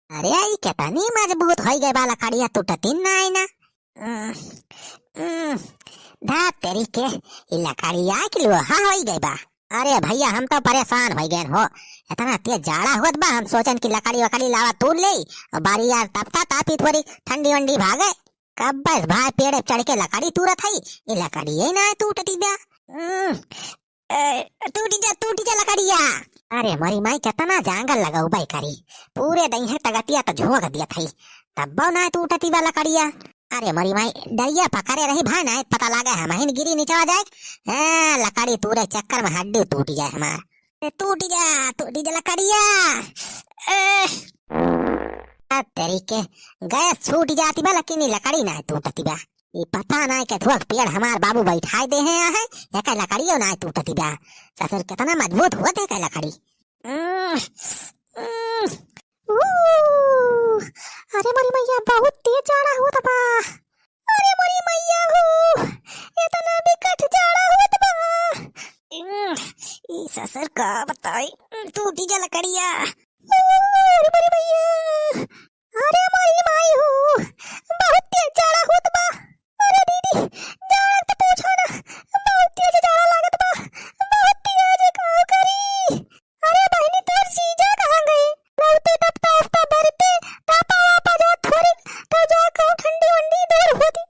अरे आई केतनी मजबूत होई गए बाला काड़िया टूटतीन ना आई ना। उम, उम, धा तेरी के इला काड़िया के लोहा होई गई बा। अरे भैया हम तो परेशान हो गए हो। इतना तेज जाड़ा होत बा, हम सोचन की लकड़ी वकड़ी लावा तोड़ ले और बारी यार तपता तापी थोड़ी ठंडी वंडी भागे। कब बस भाई पेड़ पे चढ़ के लकड़ी तूरत हई, ये लकड़ी ही ना टूटती बा। टूटी जा लकड़िया। अरे मरी माई कितना जंगल लगाऊ बाई करी, पूरे दही है तगतिया तो झोंक दिया थई, तब ना टूटती बा लकड़िया। अरे मरी माई डरिया पकड़े रही भाई ना पता लगा हम ही गिरी नीचे आ जाए। लकड़ी तूरे चक्कर में हड्डी टूट जाए हमार। टूटी जा लकड़िया। तेरी के गैस छूट जाती बा लेकिन लकड़ी ना टूटती बा। ये पता ना के थोक पेड़ हमार बाबू बैठाए दे हैं है या का लकड़ियों ना टूटती बा। ससुर कितना मजबूत होते का लकड़ी। अरे मरी मैया बहुत तेज जाड़ा हुआ था बा। अरे मरी मैया हो इतना भी कट जाड़ा हुआ था बा। ई ससुर का बताई टूटी जा लकड़िया। अरे मरी मैया, अरे मरी माई हो बहुत तेज जाड़ा हुआ था बा। अरे दीदी जाड़ा तो पूछो ना, बहुत तेज जाड़ा लागत बा, बहुत तेज का करी। अरे बहनी तोर जीजा कहाँ गए? रहते तब ताफ्ता भरते तापा वापा जा थोड़ी तो जा कहूँ ठंडी वंडी दूर होती।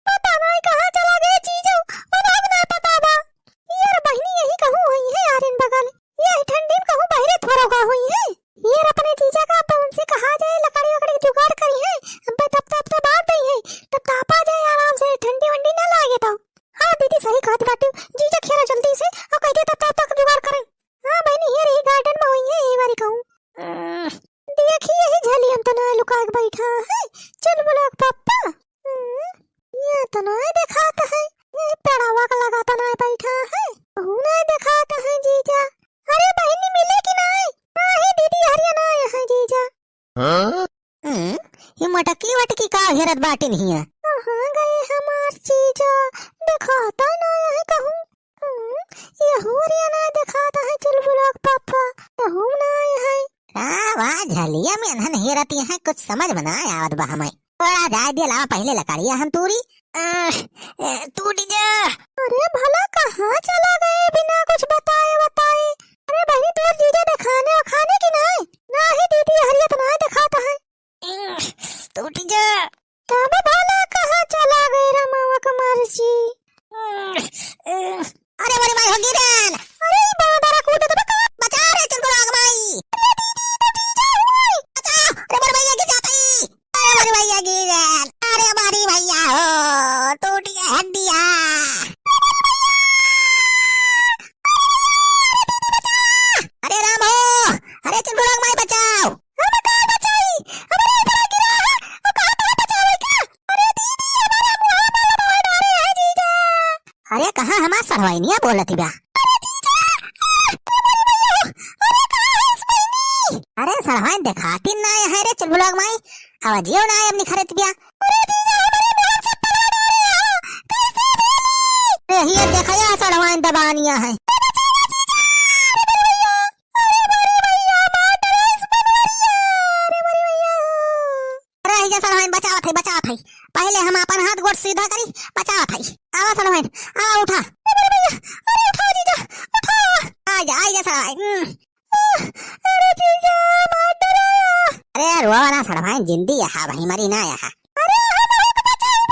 पता नहीं कहाँ चला गए जीजू, और अब नहीं पता बा। यार बहनी यही कहूँ हुई है यार इन बगल, यही ठंडी में कहूँ बहरे थोड़ा का हुई है। यार अपने जीजा का अपन से कहा जाए लकड़ी वकड़ी जुगाड़ करी है, अब तब बात नहीं है, तब तापा जाए आराम से ठंडी वंडी ना लागे तो। हाँ दीदी सही कहत बाटू, जीजा खेरा जल्दी से और कहते तब तक जुगाड़ करें। हाँ बहनी यार यही गार्डन में हुई है यही बारी कहूँ। देखिए यही झली हम तो ना लुका के बैठा है, चल बोला पापा। ये तो ना दिखाता है, ये पेड़ावा का लगाता ना बैठा है, वो ना दिखाता है जीजा। अरे बहनी मिले कि नहीं? हाँ दीदी हरियाणा आया है जीजा। ये मटकी वटकी का घेरत बाटी नहीं है। कहाँ गए हमार जीजा, दिखाता ना है कहूँ। ये हरियाणा दिखाता है चल बुलाक पापा, कहूँ ना है। वाह झलिया में अनहन हेरती है, कुछ समझ में ना आवत बा हमें। बड़ा जाय दिया लावा पहले लकड़िया हम तूरी टूटी जा। अरे भला कहाँ चला गए बिना कुछ बताए बताए? अरे बहनी तोर जीजा दिखाने और खाने की नहीं ना ही दीदी हरियत ना दिखाता है। टूटी जा। तब भला कहाँ चला गए रमावा कुमार जी? अरे बड़ी माई होगी रन। अरे बाबा कूद तो बचा रे चल गुलाग माई। अरे दीदी तो जीजा हुई बचा। अरे बड़ी भैया गिर जाती। अरे बड़ी भैया गिर रन। अरे बड़ी भैया हो टूटी है हड्डियाँ। अरे राम हो, अरे चल गुलाग माई बचाओ। हम कहाँ बचाई? हमारे ऊपर गिरा है और कहाँ तक बचाओ क्या? अरे दीदी हमारा मुँह वाला बहुत डरे है जीजा। अरे कहाँ हमारा सरवाइनिया बोलती बा। अरे सरवाइन दिखाती ना है रे चल बुलाग माई, आवाजियो ना अपनी खरीद बिया। अरे जीजा हमारे मुँह से पलट आ रहे हो कैसे भी? अरे ये देखया सरवाइन दबानिया है। बचावत है पहले हम अपन हाथ गोड़ सीधा करी बचावत है। आवा सलमान आ उठा। अरे उठाओ जीजा उठाओ। आजा सलमान। अरे जीजा मार डराया। अरे रोवा ना सलमान जिंदी है भाई मरी ना है। अरे हम को बचाओ,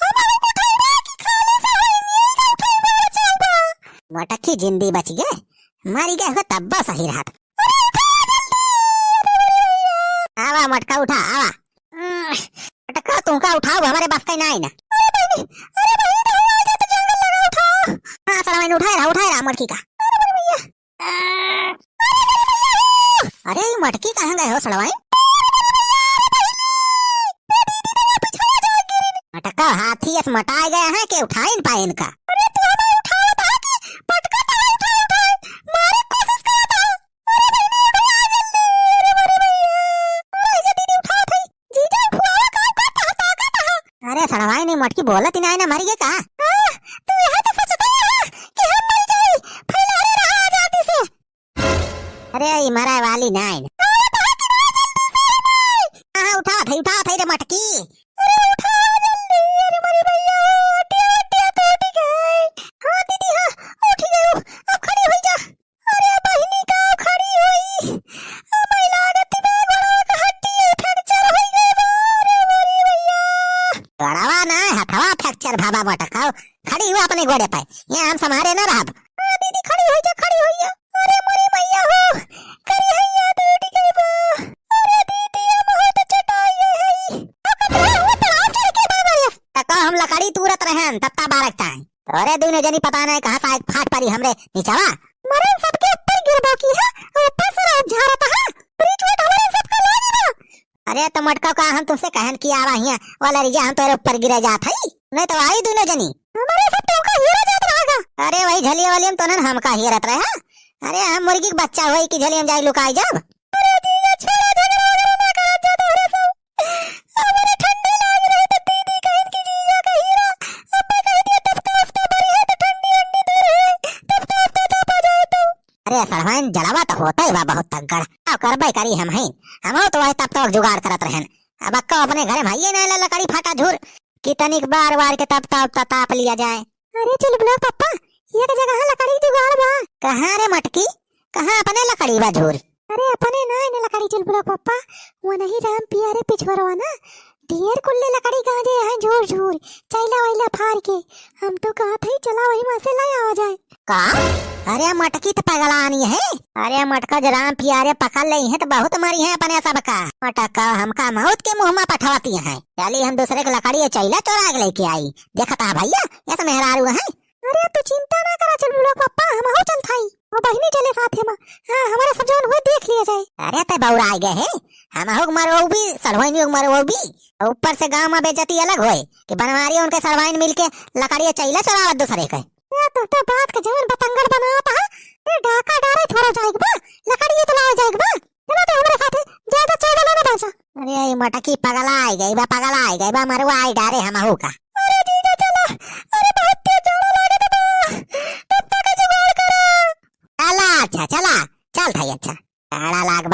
हम को उठाओ कि खाली से है नहीं का उठाओ बचाओ। मटकी जिंदी बच गए, मरी गए हो तब सही रहा। अरे उठाओ जल्दी। आवा मटका उठा आवा। मटका तुमका उठाओ हमारे बस का नहीं ना। अरे बहनी तो आ जा तो जंगल लगा उठाओ। हाँ सलमान उठाए रहा मटकी का। अरे भैया अरे मटकी कहाँ गए हो सलमान? मटका हाथी से मटाए गए हैं कि उठाए इन पाए इनका? अरे तू हमें उठाओ था कि मटका तो उठाए मारे कोशिश कर था। अरे बहनी उठाओ जल्दी। अरे मेरे भैया ऐसे दीदी उठाओ थे जीजा उठाओ काम करता ताकत है। अरे सड़वाई ने मटकी बोलत ही नहीं ना मर गए का? तू यहाँ तो सोचता है कि हम मर जाए फैलाने रहा आजादी से। अरे ये मराए वाली नहीं। अरे बाकी नहीं जल्दी से। बा मटकाओ, खड़ी हुआ अपने घोड़े पे, यहाँ हम समारे न रहब। दीदी खड़ी हो जा, खड़ी हो जा। अरे मोरी मैया हो, करी हैया तो उठ गई बा। अरे दीदी हम हो तो चटाई है। अब हुआ तलाव चढ़ के बाबरियस। तका हम लकड़ी तुरत रहन तब ता बारक टाइम। अरे दूने जनी पता नहीं कहां से फाट पड़ी हमरे नीचवा। मरे सबके ऊपर गिरबो की है, ऊपर से रात झारत है। ब्रिज में हमारे सबका लागी बा। अरे तो मटका का हम तुमसे कहन की आवा हिया वाला रिजा हम तोरे ऊपर गिरे जात हई, नहीं तो आई दूने जनी। हमारे सब तो का हीरा जात रहेगा। अरे वही झलिया वाली हम तो न हमका हिरत रहे। अरे हम मुर्गी के बच्चा होई कि झलियम जाई लुकाई जब। अरे जीजा छोड़ा झगड़ा ना कर जा तोरे सब। हमारे ठंडी लाग रही तो दीदी कहन की जीजा का हीरा। अब मैं कह दिया तब तो हफ्ता भरी है तो ठंडी अंडी दूर है। तब तो हफ्ता तो पा जाए तो। अरे सरवाइन जलावा तो होता ही बा बहुत तगड़। अब करबे करी हम हैं। हम तो वही तब तक जुगाड़ करत रहन। अब अक्का अपने घर में आइए ना लकड़ी फाटा झूर कितनी बार बार के तब तब ताप लिया जाए। अरे चल बुला पापा, एक जगह लकड़ी जुगाड़ बा। कहाँ रे मटकी, कहाँ अपने लकड़ी बा झूर। अरे अपने ना ने लकड़ी चल बुला पापा, वो नहीं राम पियारे पिछवरवा ना ढेर कुल्ले लकड़ी गांजे हैं झूर झूर चैला वैला फाड़ के। हम तो कहा था ही चला वही में से ले आ जाए। का अरे मटकी तो पगलानी है। अरे मटका जो राम पियारे पकड़ ली है तो बहुत मरी है अपने सबका। मटका हमका मौत के मुंह में पठवाती है। चली हम दूसरे के लकड़ी चैला चोरा के लेके आई। देखता भैया ऐसा मेहरारू है। अरे तू चिंता ना करा चल बुला पापा, हम हो चल थाई और बहनी चले साथ में। हां हमारा सब जौन हुए देख लिया जाए। अरे ते बौरा आ गए है। हम हो मरो भी सरवाइन मरो भी ऊपर से गांव में बेइज्जती अलग होए कि बनवारी उनके सरवाइन मिलके लकड़ी चैला चोरावत दूसरे के। तो बात के जवन पतंगड़ बनाता है। ए डाका डारे थोड़ा जाएगा बा, लकड़ी तो लाओ जाएगा बा। चलो तो हमारे साथ ज्यादा चौड़ा ना बचा। अरे ये मटकी पगला आई गई बा मरवा आई डारे हम हो का। अरे जीजा चला, अरे बहुत तेज चौड़ा लागे तो बा। तब तक जुगाड़ करो। चला अच्छा चला चल थाई। अच्छा जाड़ा लाग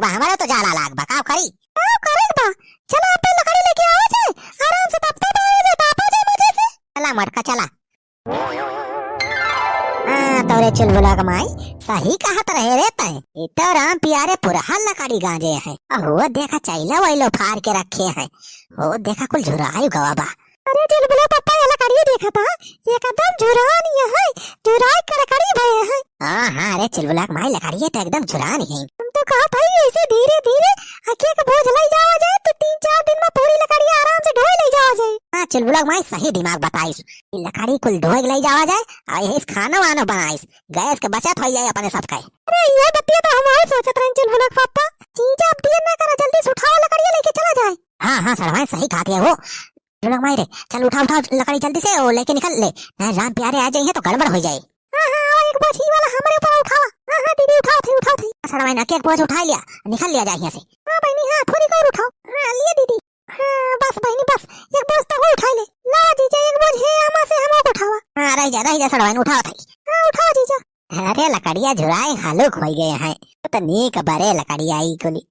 बा हमारा तो जाड़ा लाग बा का करी। आओ करे बा, चला आप लकड़ी लेके आओ जे आराम से तब तक आए जे पापा जे मुझे से। चला मटका चला। तोरे चुलबुला कमाई सही कहत रहे रे तय। इतो राम पियारे पुरहल लकड़ी गांजे है। वो देखा चैला वैलो फाड़ के रखे है। वो देखा कुल झुराई गवा बा। अरे चुलबुला पापा ये लकड़ी देखा था, एकदम झुरानी है, झुराई कड़कड़ी भय है। हाँ अरे चुलबुला कमाई लकड़ी तो एकदम झुरानी है। हम तो कहा था ऐसे धीरे धीरे आके का बोझ ले जावा जाए तो 3-4 दिन में पूरी लकड़ी आराम से ढोई ले जावा जाए। हाँ चुलबुला कमाई सही दिमाग बताइस। लकड़ी कुल ढोई ले जावा जाए और इस खाना वाना बनाइस, गैस के बचत हो जाए अपने सबका। अरे ये बतिया तो हमारे सोचत रहन चुलबुला पापा। चीजा अब देर ना करा, जल्दी से उठाओ लकड़ी लेके चला जाए। हाँ सरवाइन सही कहती है वो। मायरे चल उठा लकड़ी जल्दी से और लेके निकल ले, नहीं राम प्यारे आ जाए तो गड़बड़ हो जाए। हाँ एक बोझ ही वाला हमारे ऊपर उठावा। हाँ दीदी उठाओ थे। सरवाइन एक बोझ उठा लिया, निकल लिया जाए यहाँ से। हाँ बहनी हाँ थोड़ी और उठाओ। हाँ लिया दीदी। हाँ बस बहनी बस एक बोझ तक उठा ले। ला जीजा एक बोझ है हमारे से हम उठावा। हाँ रह जा सरवाइन उठाओ थाई। हाँ उठाओ जीजा। अरे लकड़िया झुराए हालुक हो गए हैं तो नीक बरे लकड़िया आई कुली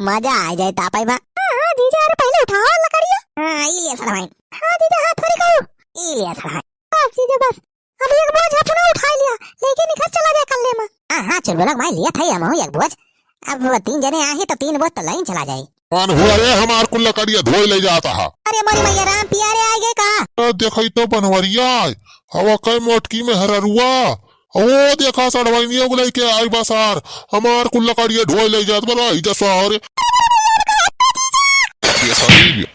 मजा आ जाए तापाई बा। हाँ जीजा अरे पहले उठाओ लकड़िया। हाँ ई लिया सरवाइन। हाँ जीजा हाँ थोड़ी करो। ई लिया सरवाइन। बस जीजा बस अब एक बोझ अपना उठा लिया लेके निकल चला जाए कल्ले में। हाँ चुलबुला मैं लिया था हम एक बोझ। अब 3 जने आए तो 3 बोझ तो लाइन चला जाए। कौन हुआ रे हमार कुल लकड़िया धोई ले जाता है। अरे मोरी मैया राम पियारे आ गए का। देखा तो बनवरिया हवा कई मोटकी में हररुआ। ओ देखा सड़वाइनियों को लेके आई बसार हमार कुल लकड़िया धोई ले जात बला इजा सारे। ये सारी